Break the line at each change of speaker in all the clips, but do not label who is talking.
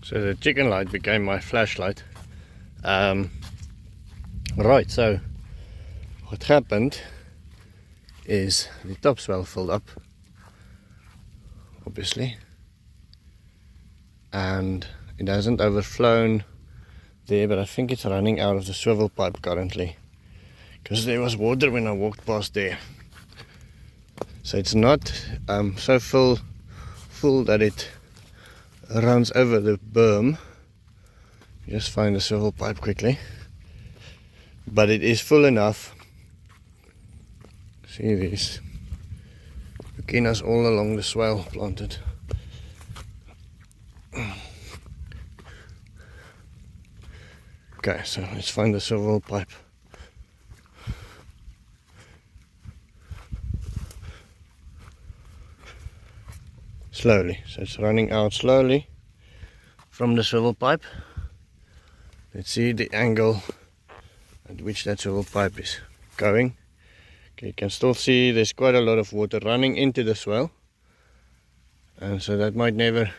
So the chicken light became my flashlight. Right, so what happened is the topsoil filled up, obviously, and it hasn't overflown there, but I think it's running out of the swivel pipe currently, because there was water when I walked past there. So it's not so full that it runs over the berm. Just find the swivel pipe quickly, but it is full enough. See these zucchinas all along the swale planted. Okay, so let's find the swivel pipe. Slowly, so it's running out slowly from the swivel pipe. Let's see the angle at which that swivel pipe is going. Okay, you can still see there's quite a lot of water running into the swale, and so that might never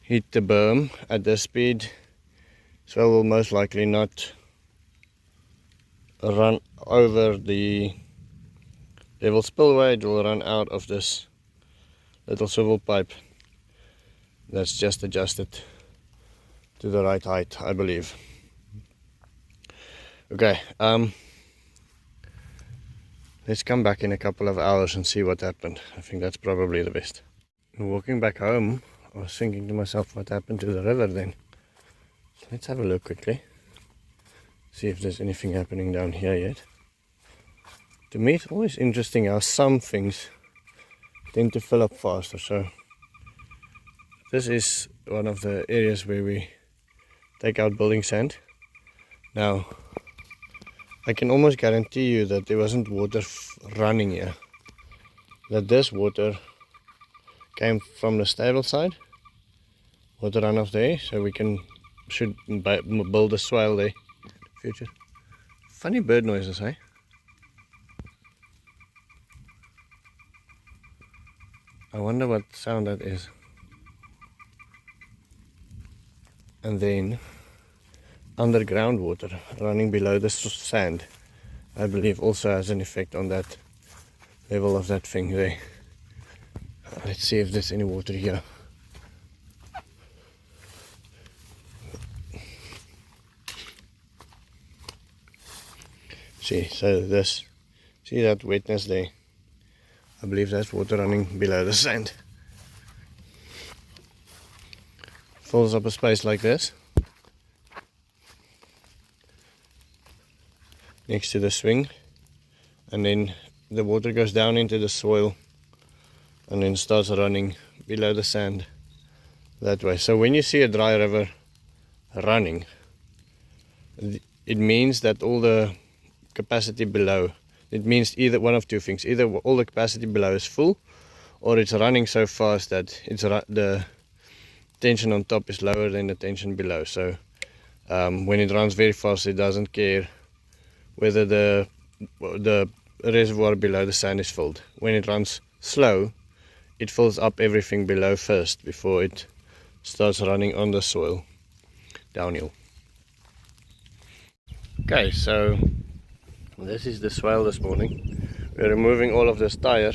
hit the berm at this speed. Swale will most likely not run over the level spillway. It will run out of this little swivel pipe that's just adjusted to the right height, I believe. Okay, let's come back in a couple of hours and see what happened. I think that's probably the best. Walking back home, I was thinking to myself, what happened to the river then? So let's have a look quickly, see if there's anything happening down here yet. To me, it's always interesting how some things tend to fill up faster. So this is one of the areas where we take out building sand. Now I can almost guarantee you that there wasn't water running here, that this water came from the stable side, water run off there, so we should build a swale there in the future. Funny bird noises, eh? I wonder what sound that is. And then underground water running below the sand, I believe also has an effect on that level of that thing there. Let's see if there's any water here. See that wetness there? I believe that's water running below the sand. Fills up a space like this next to the swing, and then the water goes down into the soil and then starts running below the sand that way. So when you see a dry river running, it means that all the capacity below, it means either one of two things: either all the capacity below is full, or it's running so fast that the tension on top is lower than the tension below. So when it runs very fast, it doesn't care whether the reservoir below the sand is filled. When it runs slow, it fills up everything below first before it starts running on the soil downhill. Okay, so this is the swale this morning. We're removing all of this tire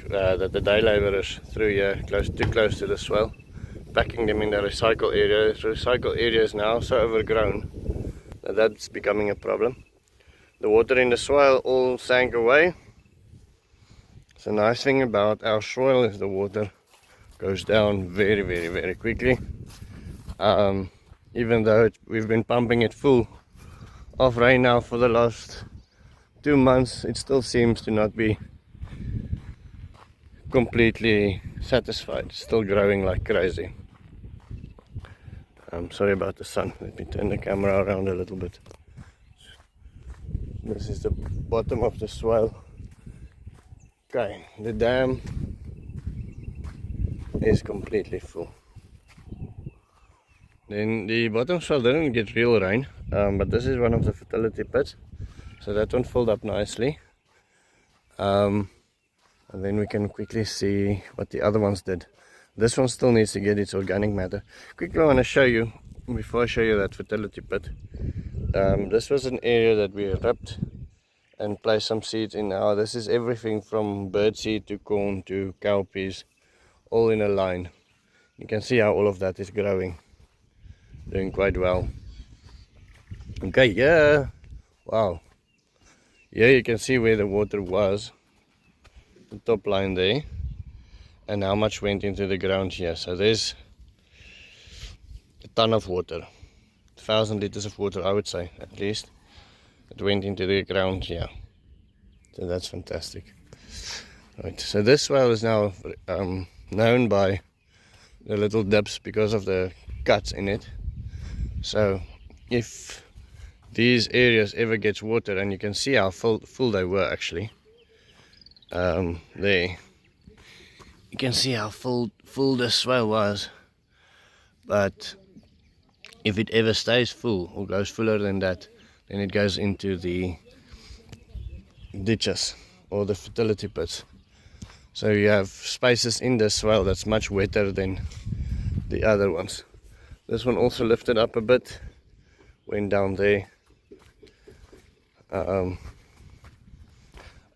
that the day labourers threw here too close to the swale, packing them in the recycle area. The recycle area is now so overgrown that that's becoming a problem. The water in the swale all sank away. So the nice thing about our soil is the water goes down very, very, very quickly. Even though we've been pumping it full of rain now for the last 2 months, it still seems to not be completely satisfied. It's still growing like crazy. I'm sorry about the sun. Let me turn the camera around a little bit. This is the bottom of the swale. Okay, the dam is completely full. Then the bottom swale didn't get real rain, but this is one of the fertility pits, so that one filled up nicely. And then we can quickly see what the other ones did. This one still needs to get its organic matter. Quickly I want to show you, before I show you that fertility pit, this was an area that we ripped and placed some seeds in. Now this is everything from birdseed to corn to cowpeas, all in a line. You can see how all of that is growing, doing quite well. Okay, yeah, wow. Here you can see where the water was, the top line there, and how much went into the ground here. So there's a ton of water, 1,000 liters of water, I would say, at least. It went into the ground here. So that's fantastic. Right, so this well is now known by the little dips because of the cuts in it. So if these areas ever gets water, and you can see how full they were actually, there you can see how full this swale was. But if it ever stays full or goes fuller than that, then it goes into the ditches or the fertility pits. So you have spaces in this swale that's much wetter than the other ones. This one also lifted up a bit, went down there.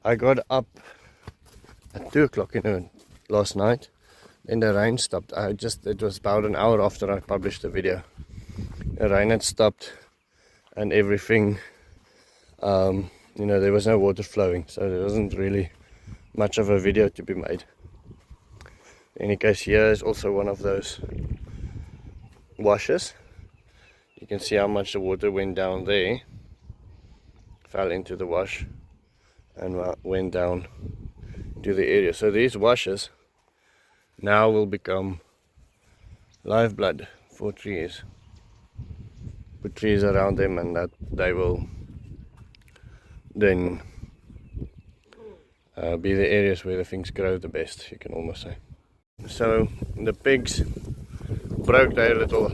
I got up at 2 o'clock last night, then the rain stopped. It was about an hour after I published the video. The rain had stopped and everything, you know, there was no water flowing, so there wasn't really much of a video to be made. In any case, here is also one of those washes. You can see how much the water went down there, fell into the wash and went down to the area. So these washes now will become lifeblood for trees. Put trees around them, and that they will then be the areas where the things grow the best, you can almost say. So the pigs broke their little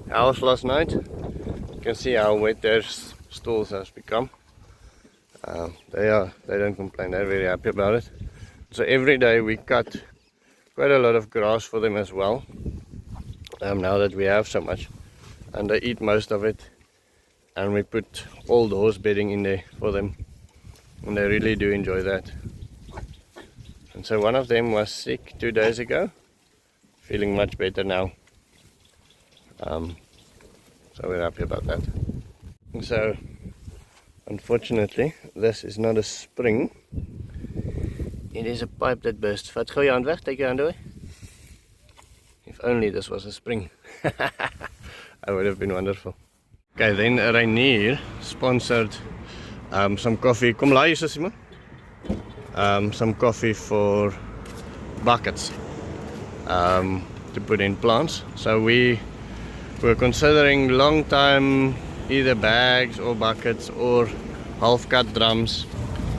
house last night. You can see how wet their stalls has become. They don't complain, they're very happy about it. So every day we cut quite a lot of grass for them as well, now that we have so much, and they eat most of it, and we put all the horse bedding in there for them, and they really do enjoy that. And so one of them was sick 2 days ago, feeling much better now, so we're happy about that. And so unfortunately this is not a spring, it is a pipe that burst. Vat gou jou hand weg, take your hand away. If only this was a spring. That would have been wonderful. Okay, then Rainier sponsored some coffee. Kom laai hier, Immo. Some coffee for buckets to put in plants. So we were considering long time either bags or buckets or half cut drums,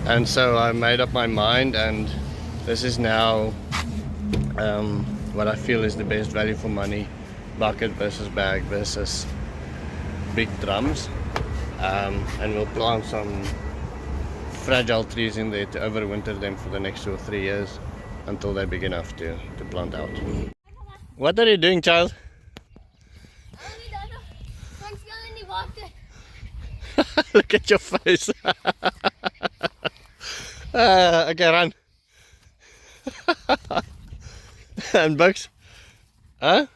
and so I made up my mind, and this is now what I feel is the best value for money: bucket versus bag versus big drums. And we'll plant some fragile trees in there to overwinter them for the next 2 or 3 years until they're big enough to plant out. What are you doing, child? Look at your face. Okay, run. And Bugs? Huh?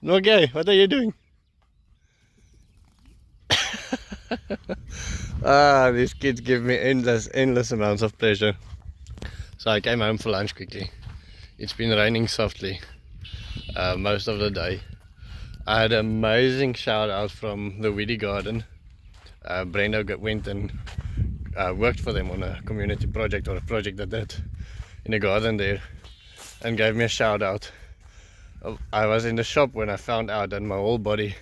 No, Gay, what are you doing? These kids give me endless amounts of pleasure. So I came home for lunch quickly. It's been raining softly most of the day. I had an amazing shout out from the Weedy garden. Brenda went and worked for them on a community project, or a project that did in a garden there, and gave me a shout out. I was in the shop when I found out, and my whole body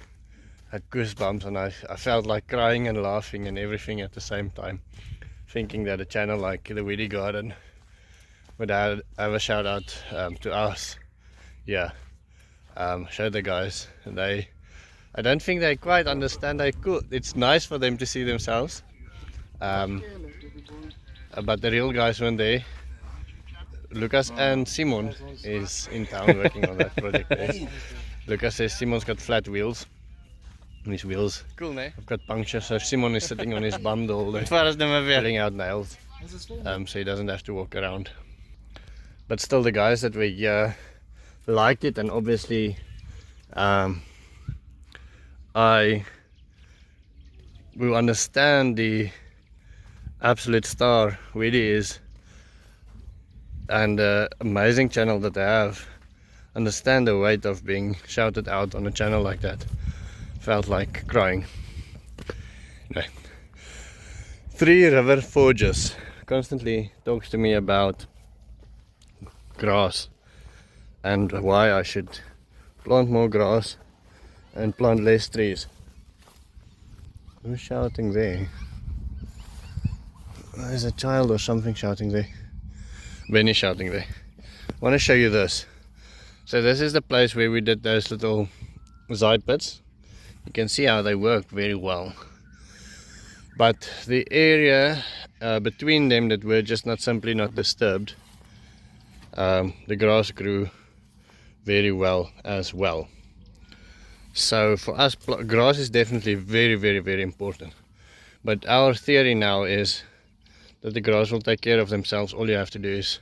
had goosebumps, and I felt like crying and laughing and everything at the same time, thinking that a channel like the Weedy garden would have a shout out to us. Yeah, show the guys. I don't think they quite understand how cool. It's nice for them to see themselves, but the real guys weren't there. Lucas and Simon is in town working on that project there. Lucas says Simon's got flat wheels. And his wheels have got punctures, so Simon is sitting on his bum the whole day, pulling out nails, so he doesn't have to walk around. But still, the guys that were here liked it, and obviously I will understand the absolute star weedy is, and the amazing channel that they have. Understand the weight of being shouted out on a channel like that. Felt like crying. Anyway, Three River Forges constantly talks to me about grass and why I should plant more grass and plant less trees. Who's shouting there? There's a child or something shouting there. Benny shouting there. I want to show you this. So this is the place where we did those little side pits. You can see how they work very well. But the area between them that were just simply not disturbed, the grass grew very well as well. So for us, grass is definitely very, very, very important. But our theory now is that the grass will take care of themselves. All you have to do is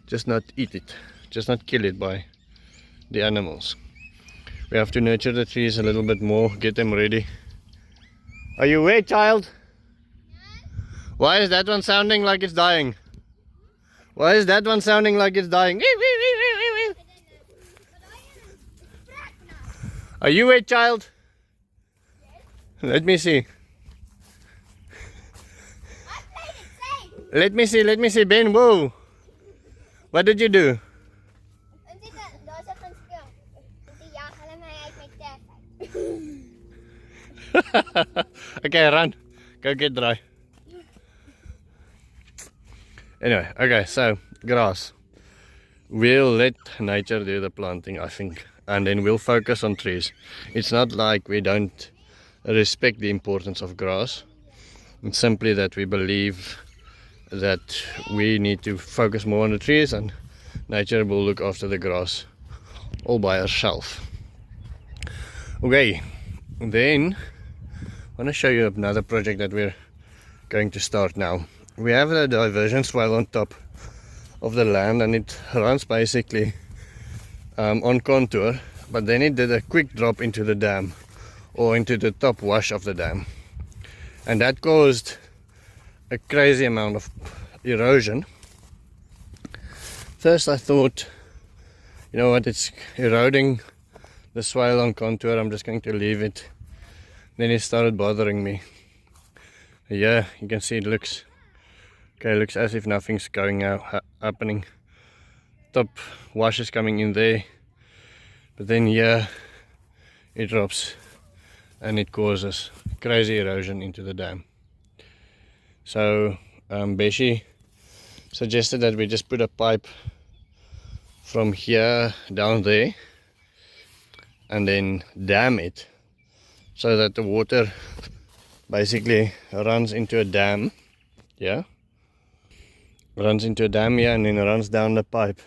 just not eat it, just not kill it by the animals. We have to nurture the trees a little bit more, get them ready. Are you awake, child? No. Why is that one sounding like it's dying? Why is that one sounding like it's dying? Are you awake, child? Yes. Let me see. Let me see, Ben, whoa. What did you do? Okay, run. Go get dry. Anyway, okay, so grass. We'll let nature do the planting, I think, and then we'll focus on trees. It's not like we don't respect the importance of grass. It's simply that we believe that we need to focus more on the trees, and nature will look after the grass all by herself. Okay, then I want to show you another project that we're going to start now. We have a diversion swale on top of the land, and it runs basically on contour, but then it did a quick drop into the dam, or into the top wash of the dam, and that caused a crazy amount of erosion. First I thought, you know what, it's eroding the swale on contour, I'm just going to leave it. Then it started bothering me. Yeah, you can see it looks okay, looks as if nothing's going out happening. Top wash is coming in there, but then here it drops and it causes crazy erosion into the dam. So Beshy suggested that we just put a pipe from here down there and then dam it, so that the water basically runs into a dam, runs into a dam here, and then runs down the pipe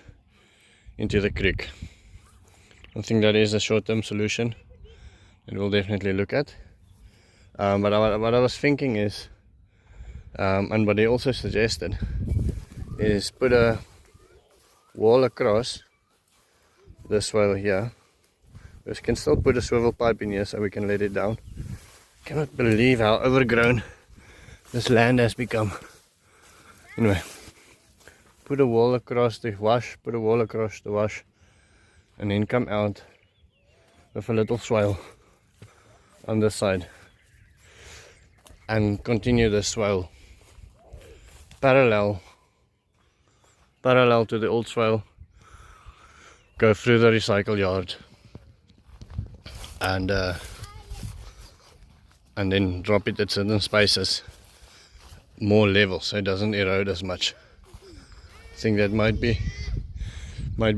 into the creek. I think that is a short-term solution that we'll definitely look at. But what I was thinking is, and what he also suggested, is put a wall across this swale here. We can still put a swivel pipe in here so we can let it down. Cannot believe how overgrown this land has become. Anyway, put a wall across the wash, and then come out with a little swale on this side, and continue the swale parallel to the old swale, go through the recycle yard, and then drop it at certain spaces more level, so it doesn't erode as much. I think that might be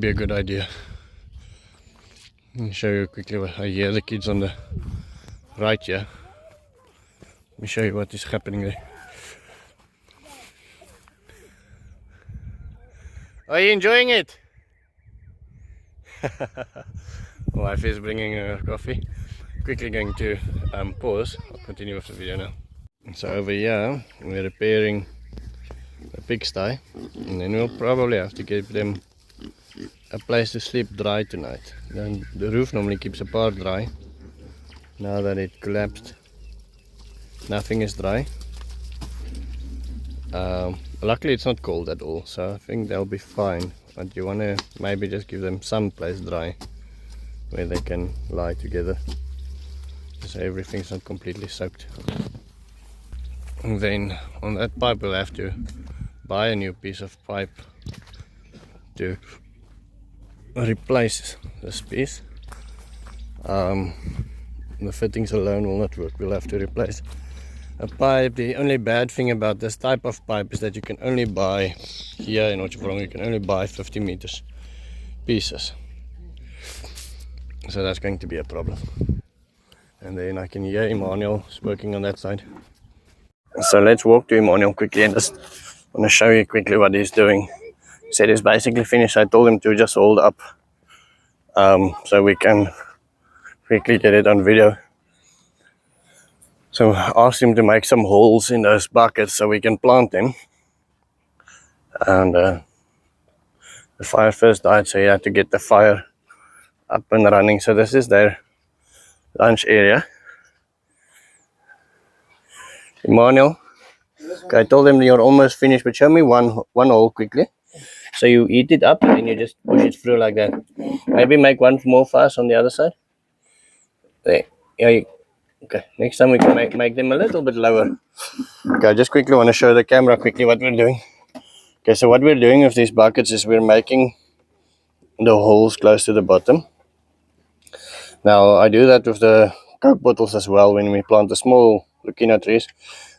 a good idea. Let me show you quickly what I hear the kids on the right here. Let me show you what is happening there. Are you enjoying it? Wife is bringing her coffee. Quickly going to pause. I'll continue with the video now. So over here we're repairing the pigsty, and then we'll probably have to give them a place to sleep dry tonight. Then the roof normally keeps a part dry. Now that it collapsed, nothing is dry. Luckily it's not cold at all, so I think they'll be fine. But you want to maybe just give them some place dry where they can lie together, so everything's not completely soaked. And then on that pipe we'll have to buy a new piece of pipe to replace this piece. The fittings alone will not work. We'll have to replace a pipe. The only bad thing about this type of pipe is that you can only buy here in McFarlane, you can only buy 50 meters pieces, so that's going to be a problem. And then I can hear Emmanuel is working on that side, so let's walk to Emmanuel quickly and just want to show you quickly what he's doing. He said he's basically finished. I told him to just hold up so we can quickly get it on video. So I asked him to make some holes in those buckets so we can plant them. And the fire first died, so he had to get the fire up and running. So this is their lunch area. Emmanuel, okay, I told him you're almost finished, but show me one hole quickly. So you eat it up and then you just push it through like that. Maybe make one more fast on the other side. There. Yeah. Okay. Next time we can make them a little bit lower. Okay. I just quickly want to show the camera quickly what we're doing. Okay. So what we're doing with these buckets is we're making the holes close to the bottom. Now I do that with the Coke bottles as well when we plant the small Leucaena trees.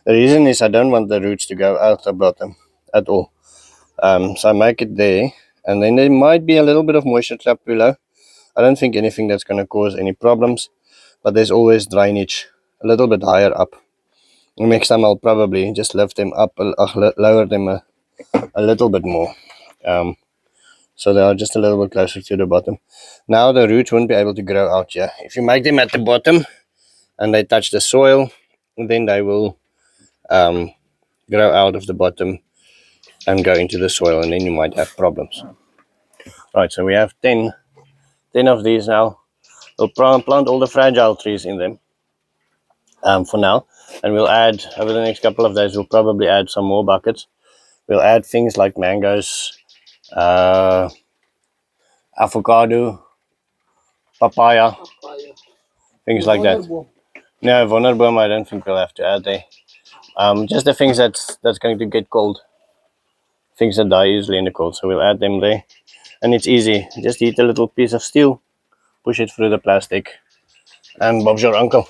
The reason is I don't want the roots to go out the bottom at all. So I make it there, and then there might be a little bit of moisture trap below. I don't think anything that's going to cause any problems, but there's always drainage a little bit higher up. And next time I'll probably just lift them up, lower them a little bit more, so they are just a little bit closer to the bottom. Now the roots won't be able to grow out here. If you make them at the bottom and they touch the soil, then they will grow out of the bottom and go into the soil, and then you might have problems. Right, so we have 10 of these now. We'll plant all the fragile trees in them for now, and we'll add, over the next couple of days, we'll probably add some more buckets. We'll add things like mangoes, avocado, papaya, things like that. No, Wonderboom I don't think we'll have to add there. Just the things that's going to get cold. Things that die easily in the cold, so we'll add them there. And it's easy. Just heat a little piece of steel, push it through the plastic, and Bob's your uncle.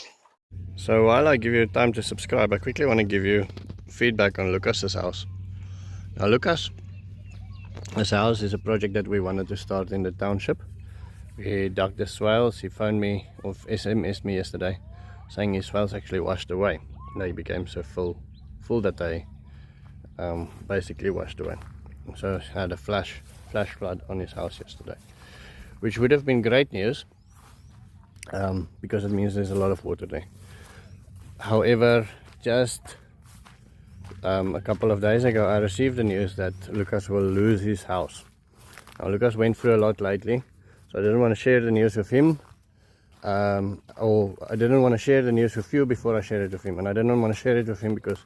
So while I give you time to subscribe, I quickly want to give you feedback on Lucas's house. Now Lucas, this house is a project that we wanted to start in the township. We dug the swales. He phoned me, or SMS'd me yesterday, saying his swales actually washed away. They became so full that they basically washed away. So he had a flash flood on his house yesterday, which would have been great news because it means there's a lot of water there. However, just a couple of days ago I received the news that Lucas will lose his house. Now Lucas went through a lot lately, so I didn't want to share the news with him, or I didn't want to share the news with you before I shared it with him, and I didn't want to share it with him because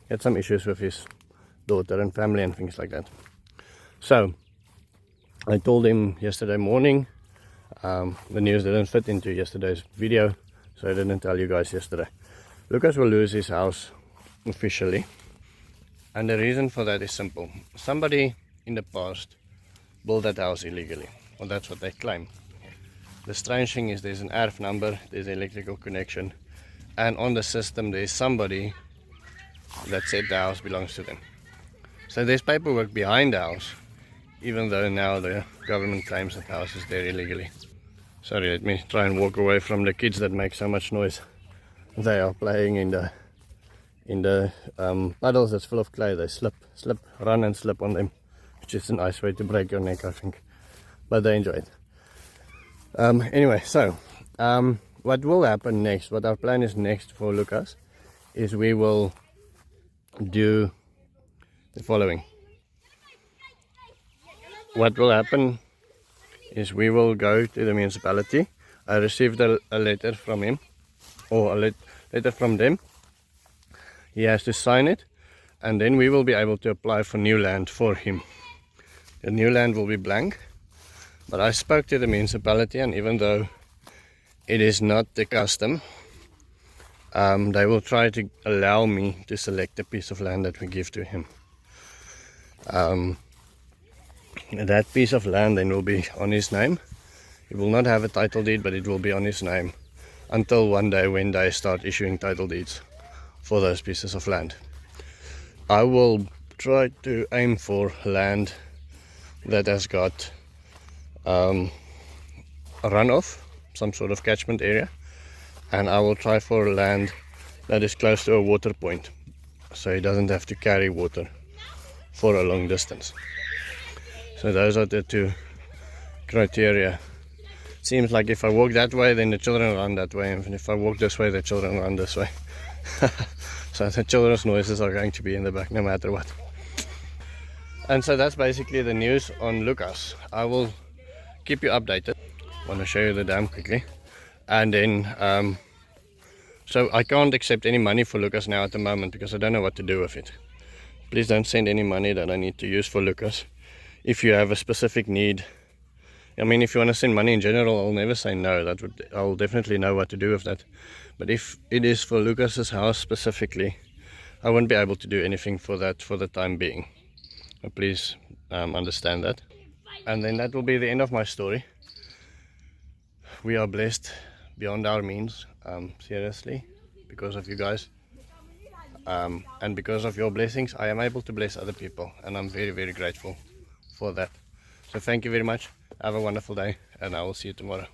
he had some issues with his daughter and family and things like that. So I told him yesterday morning. The news didn't fit into yesterday's video, so I didn't tell you guys yesterday. Lucas will lose his house officially, and the reason for that is simple. Somebody in the past built that house illegally, or that's what they claim. The strange thing is there's an ERF number, there's an electrical connection, and on the system there's somebody that said the house belongs to them. So there's paperwork behind the house, even though now the government claims that the house is there illegally. Sorry, let me try and walk away from the kids that make so much noise. They are playing in the puddles that's full of clay. They slip, run and slip on them. which is a nice way to break your neck, I think, but they enjoy it. Anyway, so what will happen next, what our plan is next for Lucas, is we will do the following. What will happen is we will go to the municipality. I received a letter from him, or a letter from them. He has to sign it, and then we will be able to apply for new land for him. The new land will be blank, but I spoke to the municipality, and even though it is not the custom, they will try to allow me to select a piece of land that we give to him. That piece of land then will be on his name. He will not have a title deed, but it will be on his name until one day when they start issuing title deeds for those pieces of land. I will try to aim for land that has got a runoff, some sort of catchment area, and I will try for land that is close to a water point, so he doesn't have to carry water for a long distance. So those are the two criteria. It seems like if I walk that way, then the children run that way, and if I walk this way, the children run this way. So the children's noises are going to be in the back no matter what. And so that's basically the news on Lucas. I will keep you updated. I want to show you the dam quickly. And then, so I can't accept any money for Lucas now at the moment because I don't know what to do with it. Please don't send any money that I need to use for Lucas. If you have a specific need, I mean, if you want to send money in general, I'll never say no. I'll definitely know what to do with that. But if it is for Lucas's house specifically, I won't be able to do anything for that for the time being. So please understand that. And then that will be the end of my story. We are blessed beyond our means, seriously, because of you guys. And because of your blessings, I am able to bless other people, and I'm very, very grateful for that. So thank you very much. Have a wonderful day, and I will see you tomorrow.